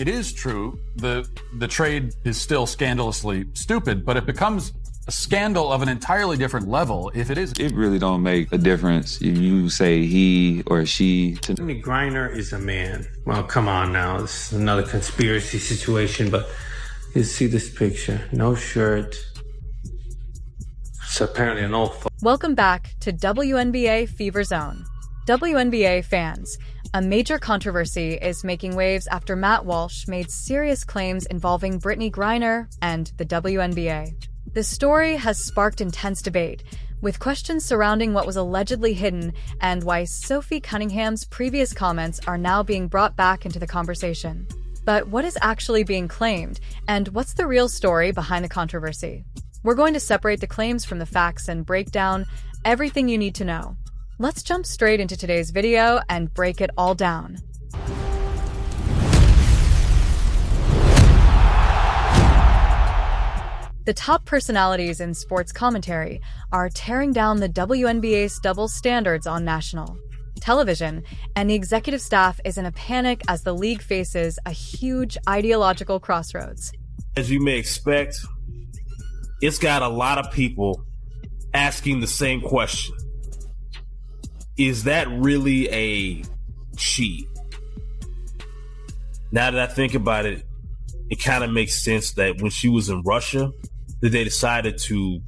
it is true the trade is still scandalously stupid, but it becomes a scandal of an entirely different level if it is. It really don't make a difference if you say he or she. Brittney Griner is a man. Well, come on now. This is another conspiracy situation, but you see this picture. No shirt. It's apparently an old Welcome back to WNBA Fever Zone. WNBA fans, a major controversy is making waves after Matt Walsh made serious claims involving Brittney Griner and the WNBA. The story has sparked intense debate, with questions surrounding what was allegedly hidden and why Sophie Cunningham's previous comments are now being brought back into the conversation. But what is actually being claimed, and what's the real story behind the controversy? We're going to separate the claims from the facts and break down everything you need to know. Let's jump straight into today's video and break it all down. The top personalities in sports commentary are tearing down the WNBA's double standards on national television, and the executive staff is in a panic as the league faces a huge ideological crossroads. As you may expect, it's got a lot of people asking the same question. Is that really a she? Now that I think about it, it kind of makes sense that when she was in Russia, that they decided to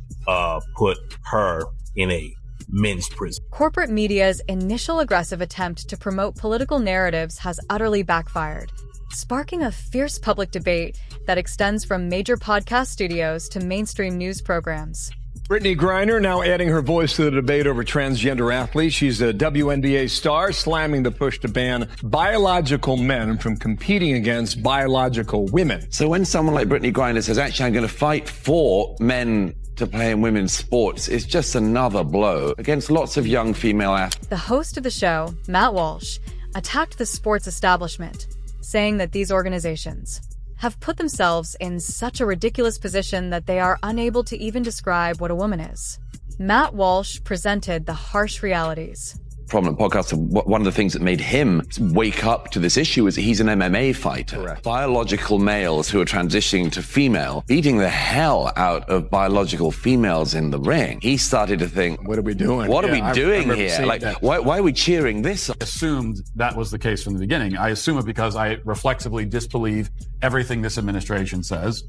put her in a men's prison. Corporate media's initial aggressive attempt to promote political narratives has utterly backfired, sparking a fierce public debate that extends from major podcast studios to mainstream news programs. Brittney Griner now adding her voice to the debate over transgender athletes. She's a WNBA star, slamming the push to ban biological men from competing against biological women. So when someone like Brittney Griner says, actually, I'm going to fight for men to play in women's sports, it's just another blow against lots of young female athletes. The host of the show, Matt Walsh, attacked the sports establishment, saying that these organizations have put themselves in such a ridiculous position that they are unable to even describe what a woman is. Matt Walsh presented the harsh realities. Prominent podcaster, one of the things that made him wake up to this issue is that he's an MMA fighter. Correct. Biological males who are transitioning to female, beating the hell out of biological females in the ring. He started to think, what are we doing? What are we doing here? Like, why are we cheering this? I assumed that was the case from the beginning. I assume it because I reflexively disbelieve everything this administration says.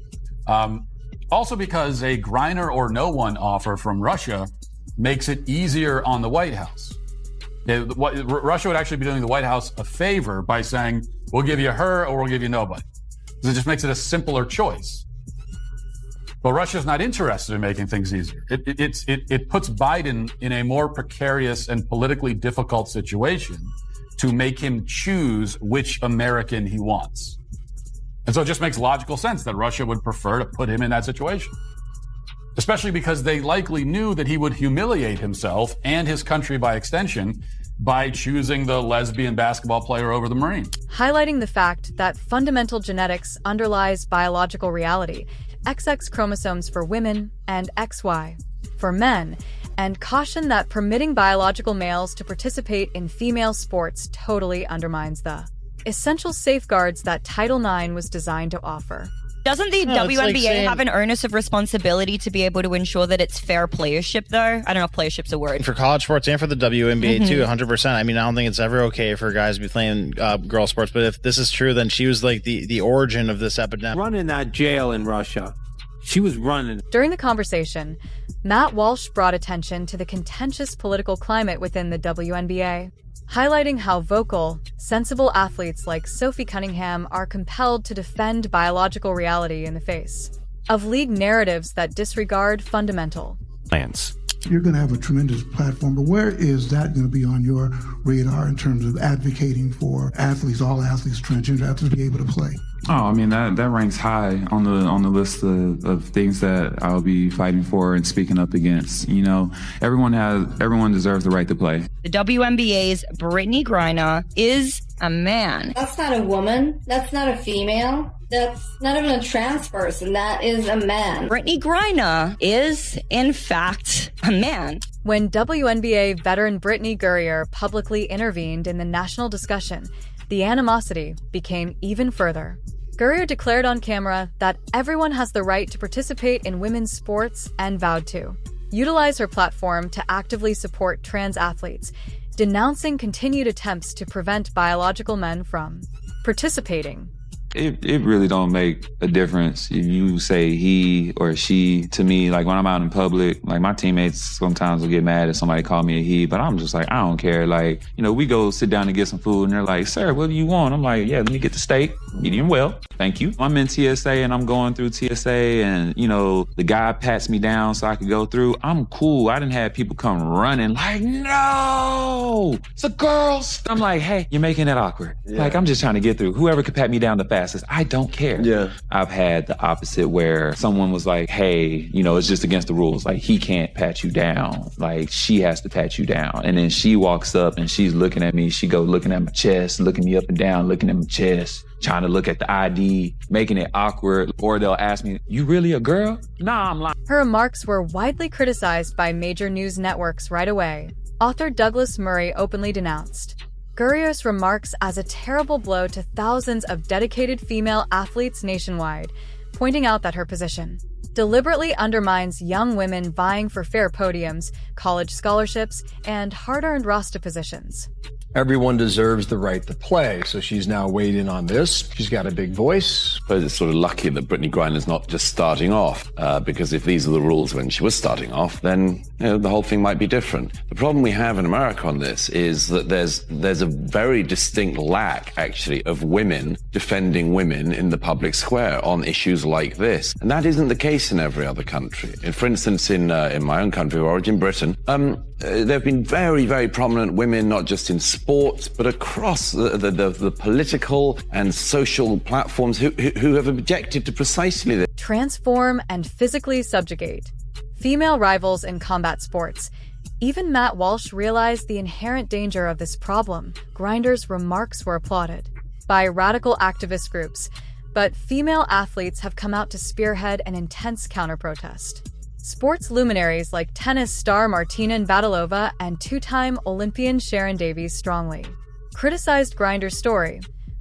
Also because a Griner or no one offer from Russia makes it easier on the White House. Russia would actually be doing the White House a favor by saying, we'll give you her or we'll give you nobody. Because it just makes it a simpler choice. But Russia's not interested in making things easier. It puts Biden in a more precarious and politically difficult situation to make him choose which American he wants. And so it just makes logical sense that Russia would prefer to put him in that situation. Especially because they likely knew that he would humiliate himself and his country by extension by choosing the lesbian basketball player over the Marine. Highlighting the fact that fundamental genetics underlies biological reality, XX chromosomes for women and XY for men, and caution that permitting biological males to participate in female sports totally undermines the essential safeguards that Title IX was designed to offer. Doesn't the WNBA have an onus of responsibility to be able to ensure that it's fair playership, though? I don't know if playership's a word. For college sports and for the WNBA, too, 100%. I mean, I don't think it's ever okay for guys to be playing girl sports. But if this is true, then she was like the origin of this epidemic. running that jail in Russia. She was running. During the conversation, Matt Walsh brought attention to the contentious political climate within the WNBA, highlighting how vocal, sensible athletes like Sophie Cunningham are compelled to defend biological reality in the face of league narratives that disregard fundamental Plans. You're going to have a tremendous platform, but where is that going to be on your radar in terms of advocating for athletes, all athletes, transgender athletes, to be able to play? Oh, I mean, that ranks high on the list of things that I'll be fighting for and speaking up against. You know, everyone deserves the right to play. The WNBA's Brittney Griner is a man. That's not a woman. That's not a female. That's not even a trans person. That is a man. Brittney Griner is, in fact, a man. When WNBA veteran Brittney Griner publicly intervened in the national discussion, the animosity became even further. Griner declared on camera that everyone has the right to participate in women's sports and vowed to utilize her platform to actively support trans athletes, denouncing continued attempts to prevent biological men from participating. It really don't make a difference if you say he or she to me. Like when I'm out in public, like my teammates sometimes will get mad if somebody call me a he, but I'm just like, I don't care. Like, you know, we go sit down and get some food and they're like, sir, what do you want? I'm like, yeah, let me get the steak, medium well, thank you. I'm in TSA and I'm going through TSA and, you know, the guy pats me down so I could go through. I'm cool. I didn't have people come running like, no, it's a girl. I'm like, hey, you're making it awkward. Yeah. Like, I'm just trying to get through. Whoever could pat me down the fastest, I don't care. Yeah. I've had the opposite where someone was like, hey, you know, it's just against the rules. Like, he can't pat you down. Like, she has to pat you down. And then she walks up and she's looking at me. She goes looking at my chest, looking me up and down, looking at my chest, trying to look at the ID, making it awkward. Or they'll ask me, you really a girl? Nah, I'm lying. Her remarks were widely criticized by major news networks right away. Author Douglas Murray openly denounced Griner's remarks as a terrible blow to thousands of dedicated female athletes nationwide, pointing out that her position deliberately undermines young women vying for fair podiums, college scholarships, and hard-earned roster positions. Everyone deserves the right to play, so she's now weighed in on this. She's got a big voice. I suppose it's sort of lucky that Brittney Griner's not just starting off, because if these are the rules when she was starting off, then the whole thing might be different. The problem we have in America on this is that there's a very distinct lack, actually, of women defending women in the public square on issues like this. And that isn't the case in every other country. For instance, in my own country of origin, Britain, there have been very, very prominent women, not just in sports, but across the political and social platforms who have objected to precisely this. Transform and physically subjugate. Female rivals in combat sports. Even Matt Walsh realized the inherent danger of this problem. Griner's remarks were applauded by radical activist groups, but female athletes have come out to spearhead an intense counter-protest. Sports luminaries like tennis star Martina Navratilova and two-time Olympian Sharon Davies strongly criticized Griner's story,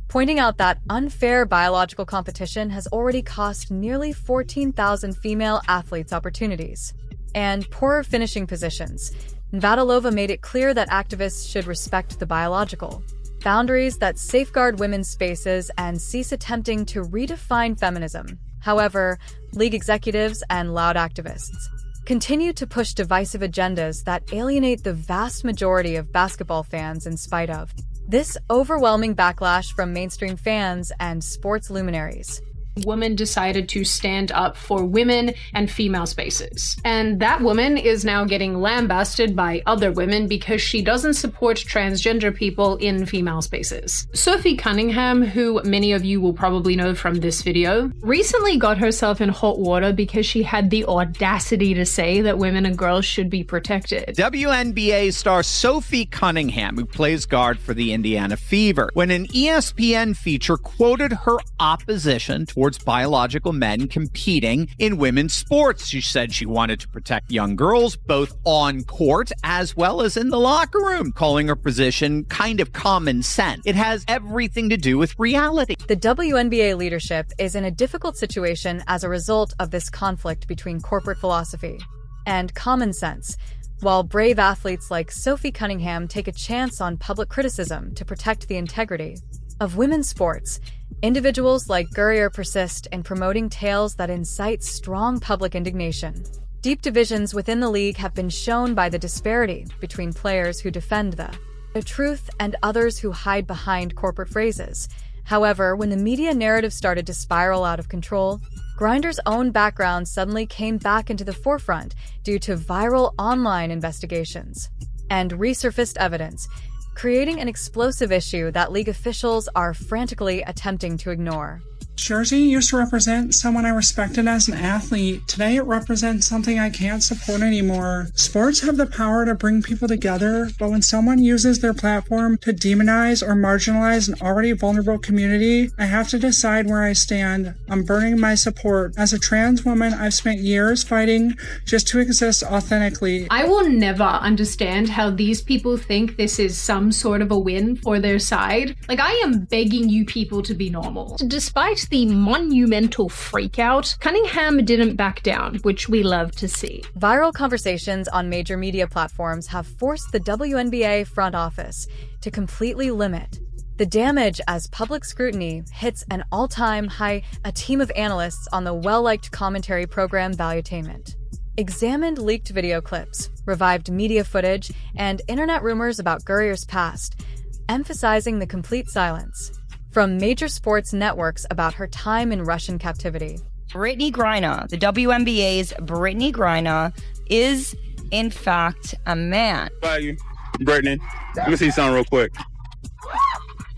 pointing out that unfair biological competition has already cost nearly 14,000 female athletes opportunities and poorer finishing positions. Navratilova made it clear that activists should respect the biological boundaries that safeguard women's spaces and cease attempting to redefine feminism. However, league executives and loud activists continue to push divisive agendas that alienate the vast majority of basketball fans in spite of this overwhelming backlash from mainstream fans and sports luminaries. Woman decided to stand up for women and female spaces. And that woman is now getting lambasted by other women because she doesn't support transgender people in female spaces. Sophie Cunningham, who many of you will probably know from this video, recently got herself in hot water because she had the audacity to say that women and girls should be protected. WNBA star Sophie Cunningham, who plays guard for the Indiana Fever, when an ESPN feature quoted her opposition towards biological men competing in women's sports. She said she wanted to protect young girls both on court as well as in the locker room, calling her position kind of common sense. It has everything to do with reality. The WNBA leadership is in a difficult situation as a result of this conflict between corporate philosophy and common sense, while brave athletes like Sophie Cunningham take a chance on public criticism to protect the integrity of women's sports. Individuals like Griner persist in promoting tales that incite strong public indignation. Deep divisions within the league have been shown by the disparity between players who defend the truth and others who hide behind corporate phrases. However, when the media narrative started to spiral out of control, Griner's own background suddenly came back into the forefront due to viral online investigations and resurfaced evidence, creating an explosive issue that league officials are frantically attempting to ignore. Jersey used to represent someone I respected as an athlete. Today it represents something I can't support anymore. Sports have the power to bring people together, but when someone uses their platform to demonize or marginalize an already vulnerable community, I have to decide where I stand. I'm burning my support. As a trans woman, I've spent years fighting just to exist authentically. I will never understand how these people think this is some sort of a win for their side. Like, I am begging you people to be normal. Despite Despite the monumental freakout, Cunningham didn't back down, which we love to see. Viral conversations on major media platforms have forced the WNBA front office to completely limit the damage as public scrutiny hits an all-time high. A team of analysts on the well-liked commentary program Valuetainment examined leaked video clips, revived media footage, and internet rumors about Gurrier's past, emphasizing the complete silence from major sports networks about her time in Russian captivity. Brittney Griner, the WNBA's Brittney Griner, is in fact a man. Value, Brittney. Let me see something real quick.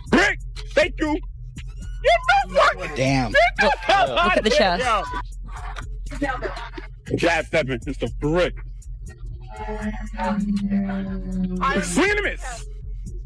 Brick, thank you. Damn. Look at the chest. Jab stepping, it's a brick. Swing and a miss.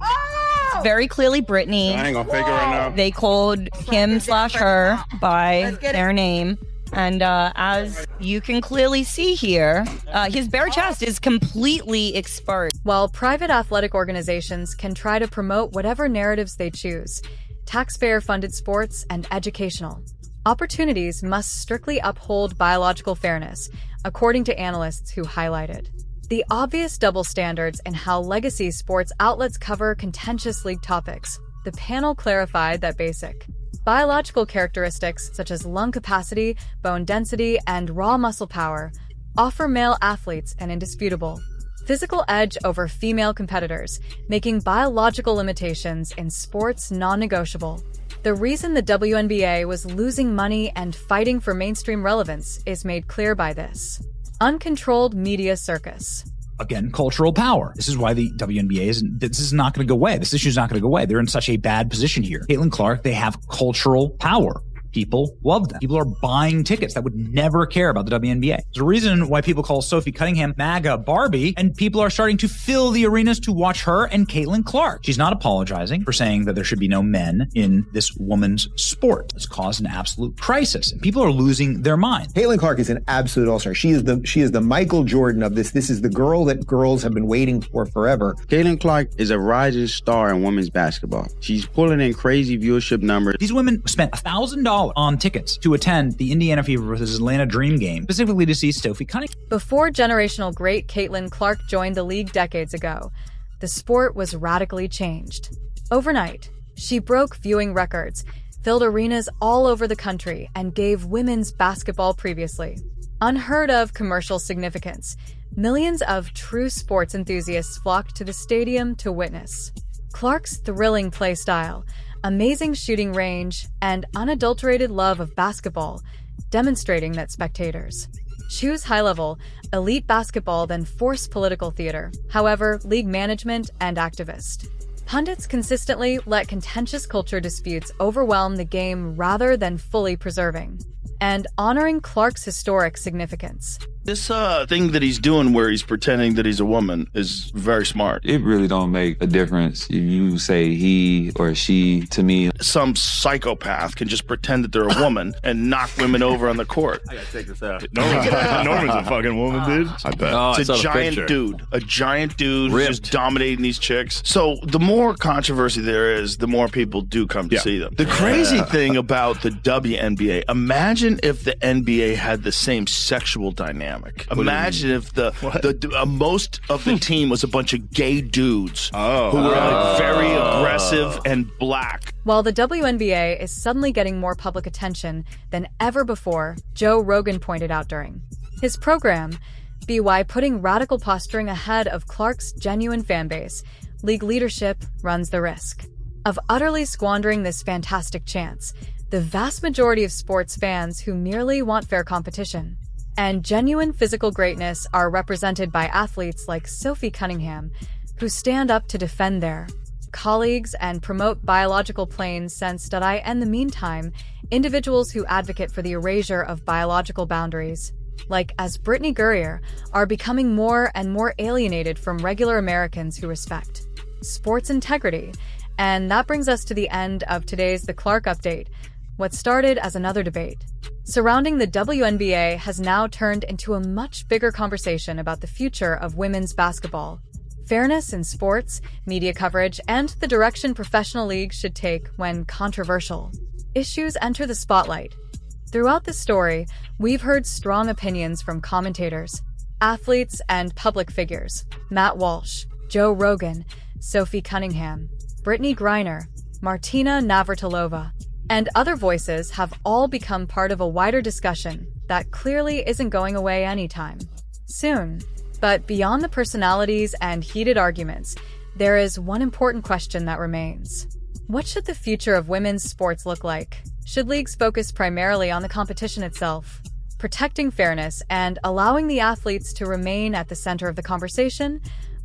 It's very clearly Brittney. I ain't gonna fake it right now. They called him/her by their name. And as you can clearly see here, his bare chest is completely exposed. While private athletic organizations can try to promote whatever narratives they choose, taxpayer-funded sports and educational opportunities must strictly uphold biological fairness, according to analysts who highlighted the obvious double standards in how legacy sports outlets cover contentious league topics. The panel clarified that basic biological characteristics such as lung capacity, bone density, and raw muscle power offer male athletes an indisputable physical edge over female competitors, making biological limitations in sports non-negotiable. The reason the WNBA was losing money and fighting for mainstream relevance is made clear by this uncontrolled media circus. Again, cultural power. This is why the WNBA this is not going to go away. This issue is not going to go away. They're in such a bad position here. Caitlin Clark, they have cultural power. People love them. People are buying tickets that would never care about the WNBA. There's a reason why people call Sophie Cunningham MAGA Barbie, and people are starting to fill the arenas to watch her and Caitlin Clark. She's not apologizing for saying that there should be no men in this woman's sport. It's caused an absolute crisis, and people are losing their mind. Caitlin Clark is an absolute all-star. She is the Michael Jordan of this. This is the girl that girls have been waiting for forever. Caitlin Clark is a rising star in women's basketball. She's pulling in crazy viewership numbers. These women spent $1,000 on tickets to attend the Indiana Fever versus Atlanta Dream game, specifically to see Sophie Cunningham. Before generational great Caitlin Clark joined the league decades ago, the sport was radically changed. Overnight, she broke viewing records, filled arenas all over the country, and gave women's basketball previously unheard of commercial significance. Millions of true sports enthusiasts flocked to the stadium to witness Clark's thrilling play style, amazing shooting range, and unadulterated love of basketball, demonstrating that spectators choose high-level, elite basketball than force political theater. However, league management and activists. Pundits consistently let contentious culture disputes overwhelm the game rather than fully preserving and honoring Clark's historic significance. This thing that he's doing where he's pretending that he's a woman is very smart. It really don't make a difference if you say he or she to me. Some psychopath can just pretend that they're a woman and knock women over on the court. I gotta take this out. Norman's a fucking woman, dude. I bet. It's a giant dude. A giant dude who's just dominating these chicks. So the more controversy there is, the more people do come to see them. The crazy thing about the WNBA, imagine if the NBA had the same sexual dynamic. Imagine if the most of the team was a bunch of gay dudes who were like very aggressive and black. While the WNBA is suddenly getting more public attention than ever before, Joe Rogan pointed out during his program, BY putting radical posturing ahead of Clark's genuine fan base, league leadership runs the risk of utterly squandering this fantastic chance. The vast majority of sports fans who merely want fair competition and genuine physical greatness are represented by athletes like Sophie Cunningham, who stand up to defend their colleagues and promote biological planes since in the meantime, individuals who advocate for the erasure of biological boundaries, like as Brittney Griner, are becoming more and more alienated from regular Americans who respect sports integrity. And that brings us to the end of today's The Clark Update. What started as another debate surrounding the WNBA has now turned into a much bigger conversation about the future of women's basketball, fairness in sports, media coverage, and the direction professional leagues should take when controversial issues enter the spotlight. Throughout the story, we've heard strong opinions from commentators, athletes, and public figures. Matt Walsh, Joe Rogan, Sophie Cunningham, Brittney Griner, Martina Navratilova, and other voices have all become part of a wider discussion that clearly isn't going away anytime soon. But beyond the personalities and heated arguments, there is one important question that remains. What should the future of women's sports look like? Should leagues focus primarily on the competition itself, protecting fairness and allowing the athletes to remain at the center of the conversation?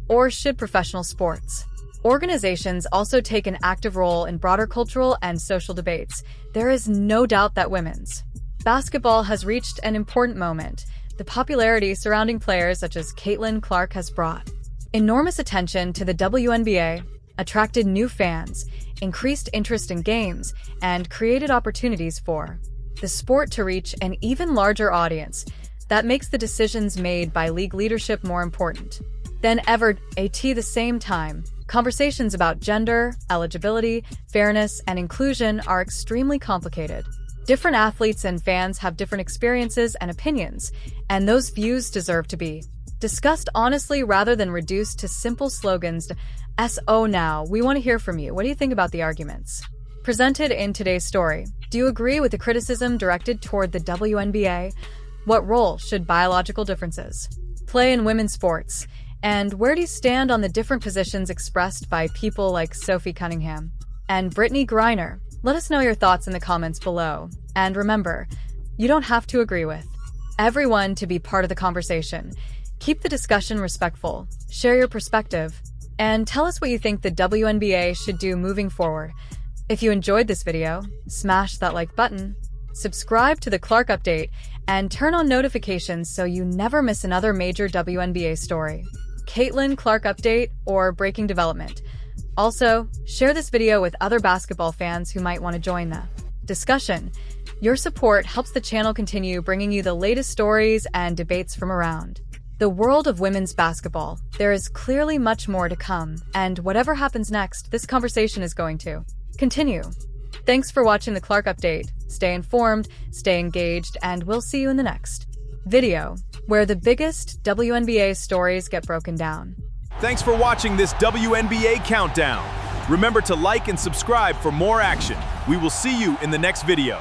Or should professional sports organizations also take an active role in broader cultural and social debates? There is no doubt that women's basketball has reached an important moment. The popularity surrounding players such as Caitlin Clark has brought enormous attention to the WNBA, attracted new fans, increased interest in games, and created opportunities for the sport to reach an even larger audience. That makes the decisions made by league leadership more important than ever. At the same time, conversations about gender, eligibility, fairness, and inclusion are extremely complicated. Different athletes and fans have different experiences and opinions, and those views deserve to be discussed honestly rather than reduced to simple slogans. Now, we want to hear from you. What do you think about the arguments presented in today's story? Do you agree with the criticism directed toward the WNBA? What role should biological differences play in women's sports? And where do you stand on the different positions expressed by people like Sophie Cunningham and Brittney Griner? Let us know your thoughts in the comments below. And remember, you don't have to agree with everyone to be part of the conversation. Keep the discussion respectful, share your perspective, and tell us what you think the WNBA should do moving forward. If you enjoyed this video, smash that like button, subscribe to the Clark Update, and turn on notifications so you never miss another major WNBA story, Caitlin Clark Update, or breaking development. Also, share this video with other basketball fans who might want to join the discussion. Your support helps the channel continue bringing you the latest stories and debates from around the world of women's basketball. There is clearly much more to come, and whatever happens next, this conversation is going to continue. Thanks for watching the Clark Update. Stay informed, stay engaged, and we'll see you in the next video, where the biggest WNBA stories get broken down. Thanks for watching this WNBA Countdown. Remember to like and subscribe for more action. We will see you in the next video.